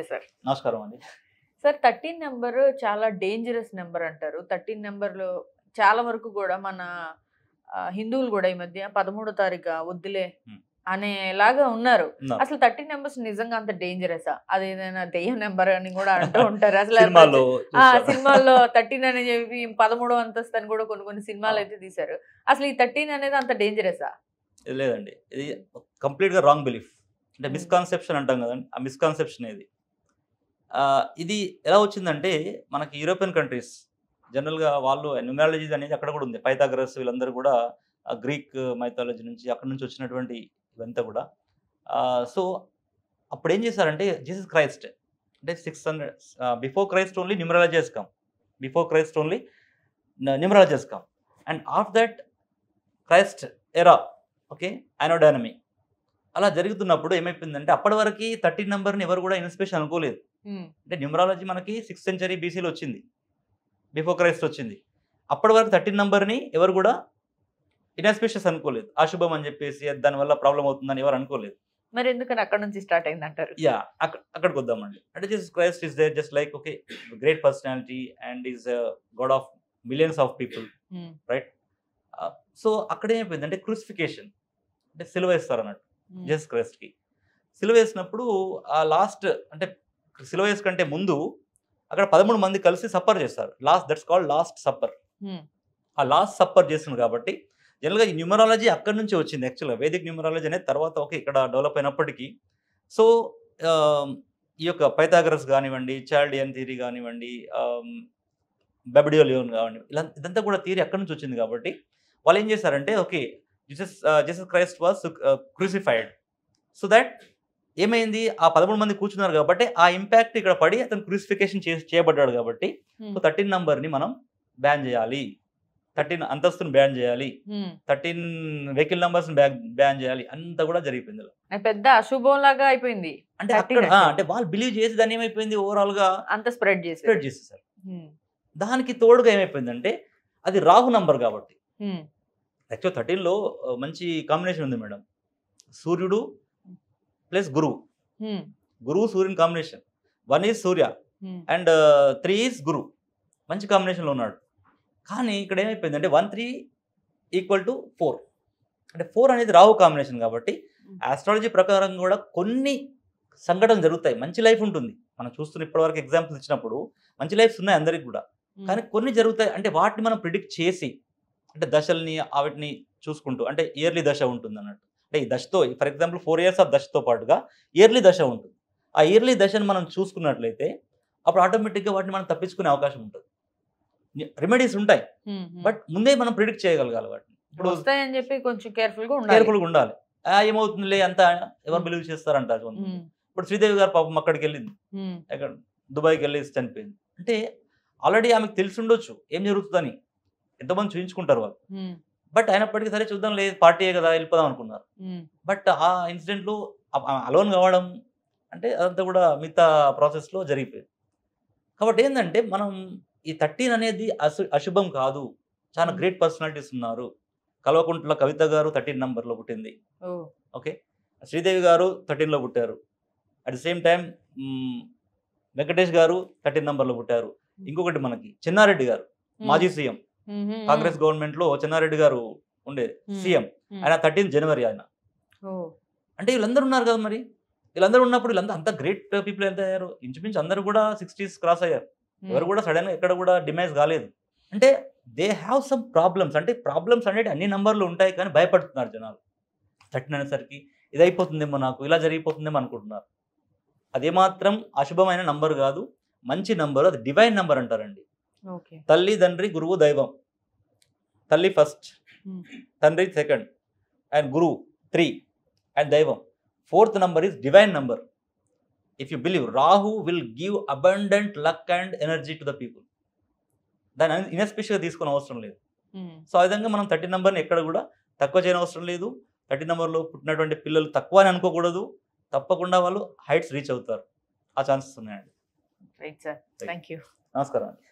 నమస్తే సార్. నమస్కారం అండి. సార్ 13 నంబర్ చాలా డేంజరస్ నంబర్ అంటారు. 13 నంబర్‌లో చాలా వరకు గూడా మన హిందువులు గూడా ఈ మధ్య 13 తారీఖా వద్దులే హ్మ్. అనేలాగా ఉన్నారు. ఉన్నారు. అసలు 13 నంబర్స్ నిజంగా అంత డేంజరసా? అదేదైనా దెయ్యం నంబర్ అని గూడా అంటూ ఉంటారు. అసలు సినిమాల్లో చూస్తారు. సినిమాల్లో 13 అని చెప్పి 13వ అంతస్తు అని గూడా కొన్ని ఆ! సినిమాలైతే తీశారు. అసలు ఈ 13 అనేది అంత డేంజరసా? లేదండి. ఇది కంప్లీట్‌గా రాంగ్ బిలీఫ్. అంటే హ్మ్. మిస్‌కాన్సెప్షన్ అంటాం గదండీ! ఆ మిస్‌కాన్సెప్షన్ ఇది. ఇది ఎలా వచ్చిందంటే మనకి యూరోపియన్ కంట్రీస్ జనరల్‌గా వాళ్ళు న్యూమరాలజీ అనేది అక్కడ గూడా ఉంది. పైథాగరస్ వీళ్ళందరూ గూడా గ్రీక్ మైథాలజీ నుంచి అక్కడి నుంచి వచ్చినటువంటి ఇవంతా గూడా. సో, అప్పుడేం చేశారంటే జీసస్ క్రైస్ట్ అంటే 600 before Christ only numerology has come. Before Christ only numerology has come. And after that Christ ఎరా ఓకే. యానోడైనమీ అలా జరుగుతున్నప్పుడు ఏమైపోయిందంటే అప్పటి వరకి 13 నంబర్‌ని ఎవరు గూడా ఇన్స్పిరేషన్ అనుకోలేదు. హ్మ్. అంటే న్యూమరాలజీ మనకి 6th సెంచరీ బీసీలో వచ్చింది. బిఫోర్ క్రైస్ట్ వచ్చింది. అప్పటి వరకు 13 నంబర్‌ని ఎవరు గూడా ఇన్‌ఆస్పిషియస్ అనుకోలేదు. అశుభం అని జెప్పేసి దానివల్ల ప్రాబ్లమ్ అవుతుందని ఎవరు అనుకోలేదు. మరి ఎందుకని అక్కడి నుంచి స్టార్ట్ అయిందంటారు? యాహ్! అక్కడికొద్దామండి. అంటే Jesus Christ is there just like okay. Great personality and is god of millions of people hmm. Right? So, అక్కడేమైపోయిందంటే క్రూసిఫికేషన్ అంటే సిలువేస్తారన్నట్టు హ్మ్. జీసస్ క్రైస్ట్‌కి. సిలువేసినప్పుడు ఆ లాస్ట్ అంటే సిలువేస్ కంటే ముందు అక్కడ 13 మంది కలిసి సప్పర్ చేస్తారు. That's called last supper. హ్మ్. ఆ లాస్ట్ సప్పర్ చేస్తున్నారు కాబట్టి జనరల్‌గా ఈ న్యూమరాలజీ అక్కడి నుంచే వచ్చింది యాక్చువల్‌గా. వేదిక్ న్యూమరాలజీ అనేది తర్వాత ఓకే. ఇక్కడ డెవలప్ అయినప్పటికీ సో, ఆహ్, ఈ యొక్క పైథాగరస్ గానివ్వండి, చాల్డియన్ థియరీ గానివ్వండి, బెబడియోలియోన్ గానివ్వండి, ఇదంతా కూడా థియరీ అక్కడి నుంచి వచ్చింది కాబట్టి వాళ్ళేం చేశారంటే okay. Jesus Christ was crucified. So that ఏమైంది ఆ 13 మంది కూర్చున్నారు కాబట్టి ఆ ఇంపాక్ట్ ఇక్కడ పడి అతను క్రూసిఫికేషన్ చేయబడ్డాడు కాబట్టి సో, హ్మ్. 13 నంబర్‌ని మనం బ్యాన్ చేయాలి. 13 అంతస్తుని బ్యాన్ చేయాలి. హ్మ్. 13 వెహికల్ నంబర్స్‌ని బ్యాన్ చేయాలి. అంతా కూడా జరిగిపోయింది ఇలా. అది పెద్ద అశుభంలాగా అయిపోయింది. అంటే 13 అక్కడ అంటే. అంటే వాళ్ళు బిలీవ్ చేసి దాన్ని ఏమైపోయింది ఓవరాల్‌గా అంత స్ప్రెడ్ చేసారు. స్ప్రెడ్ చేసేసారు. హ్మ్. దానికి తోడుగా ఏమైపోయిందంటే అది రాహు నంబర్ కాబట్టి. హ్మ్. యాక్చువల్ 13లో మంచి కాంబినేషన్ ఉంది మేడం. సూర్యుడు ప్లస్ గురువు. హ్మ్. గురువు, సూర్యుని కాంబినేషన్. 1 ఈజ్ సూర్య హ్మ్. అండ్ 3 ఈజ్ గురు. మంచి కాంబినేషన్‌లో ఉన్నాడు. కానీ ఇక్కడ ఏమైపోయిందంటే 1, 3 ఈక్వల్ టు 4. అంటే 4 అనేది రాహు కాంబినేషన్ కాబట్టి ఆస్ట్రాలజీ ప్రకారం కూడా కొన్ని సంఘటనలు జరుగుతాయి. మంచి లైఫ్ ఉంటుంది. మనం చూస్తున్న ఇప్పటివరకు ఎగ్జాంపుల్స్ ఇచ్చినప్పుడు మంచి లైఫ్స్ ఉన్నాయి అందరికి కూడా. కానీ కొన్ని జరుగుతాయి. అంటే వాటిని మనం ప్రిడిక్ట్ చేసి అంటే దశల్ని వాటిని చూసుకుంటూ అంటే ఇయర్లీ దశ ఉంటుందన్నట్టు. అంటే ఈ దశతో ఫర్ ఎగ్జాంపుల్ 4 ఇయర్స్ ఆఫ్ దశతో పాటుగా ఇయర్లీ దశ ఉంటుంది. ఆ ఇయర్లీ దశను మనం చూసుకున్నట్లయితే అప్పుడు ఆటోమేటిక్‌గా వాటిని మనం తప్పించుకునే అవకాశం ఉంటుంది. రెమెడీస్ ఉంటాయి. హ్మ్. హ్మ్. బట్ ముందే మనం ప్రిడిక్ట్ చేయగలగాలి వాటిని. ఇప్పుడు వస్తాయని చెప్పి కొంచెం కేర్‌ఫుల్‌గా ఉండాలి. కేర్‌ఫుల్‌గా ఉండాలి. ఏమవుతుందిలే అంతా ఎవరు హ్మ్. బిలీవ్ చేస్తారంటారు కొంతమంది. హ్మ్. ఇప్పుడు శ్రీదేవి గారు పాపం అక్కడికెళ్ళింది. హ్మ్. ఎక్కడ దుబాయ్‌కెళ్ళేసి చనిపోయింది. అంటే ఆల్రెడీ ఆమెకు తెలిసుండొచ్చు ఏం జరుగుతదని. ఎంతోమంది చూయించుకుంటారు వాళ్ళు. హ్మ్. బట్ అయినప్పటికీ సరే చూద్దాంలే పార్టీయే కదా! వెళ్ళిపోదాం అనుకున్నారు. హ్మ్. బట్ ఆ ఇన్సిడెంట్‌లో అలోన్ కావడం అంటే అదంతా కూడా మిగతా ప్రాసెస్‌లో జరిగిపోయింది. కాబట్టి ఏందంటే మనం ఈ 13 అనేది అశుభం కాదు. చాలా హ్మ్. గ్రేట్ పర్సనాలిటీస్ ఉన్నారు. కల్వకుంట్ల కవిత గారు 13 నంబర్‌లో పుట్టింది. ఓహ్! ఓకే. శ్రీదేవి గారు 13లో పుట్టారు. అట్ ది సేమ్ టైమ్ హ్మ్, వెంకటేష్ గారు 13 నంబర్‌లో పుట్టారు. ఇంకొకటి మనకి చెన్నారెడ్డి గారు మాజీ సీఎం. కాంగ్రెస్ గవర్నమెంట్‌లో చెన్నారెడ్డి గారు ఉండేది సీఎం. ఆయన 13 జనవరి ఆయన. ఓహ్! అంటే వీళ్ళందరూ ఉన్నారు కదా మరి. వీళ్ళందరూ ఉన్నప్పుడు వీళ్ళంతా అంత గ్రేట్ పీపుల్ ఎంత అయ్యారు. ఇంచుమించు అందరూ కూడా 60s క్రాస్ అయ్యారు. ఎవరు కూడా సడెన్‌గా ఎక్కడ కూడా డిమైజ్ కాలేదు. అంటే దే హావ్ సమ్ ప్రాబ్లమ్స్. అంటే ప్రాబ్లమ్స్ అనేటివి అన్ని నంబర్‌లు ఉంటాయి కానీ భయపడుతున్నారు జనాలు. 13 అనేసరికి ఇదయిపోతుందేమో నాకు, ఇలా జరిగిపోతుందేమో అనుకుంటున్నారు. అదేమాత్రం అశుభమైన నంబర్ గాదు. మంచి నంబర్. అది డివైన్ నంబర్ అంటారండి. ఓకే. తల్లి, తండ్రి, గురువు, దైవం. తల్లి ఫస్ట్, హ్మ్. తండ్రి సెకండ్ అండ్ గురువు 3 అండ్ దైవం. 4th number is divine number. If you believe Rahu will give abundant luck and energy to the people. దాన్ని ఇన్‌ఎస్పెషల్‌గా తీసుకోని అవసరం లేదు. హ్మ్. సో, ఆ విధంగా మనం 13 నంబర్‌ని ఎక్కడ కూడా తక్కువ చేయనవసరం లేదు. 13 నంబర్‌లో పుట్టినటువంటి పిల్లలు తక్కువ అని అనుకోకూడదు. తప్పకుండా వాళ్ళు హైట్స్ రీచ్ అవుతారు. ఆ ఛాన్సెస్ ఉన్నాయండి. Right sir. Thank you. నమస్కారం అండి.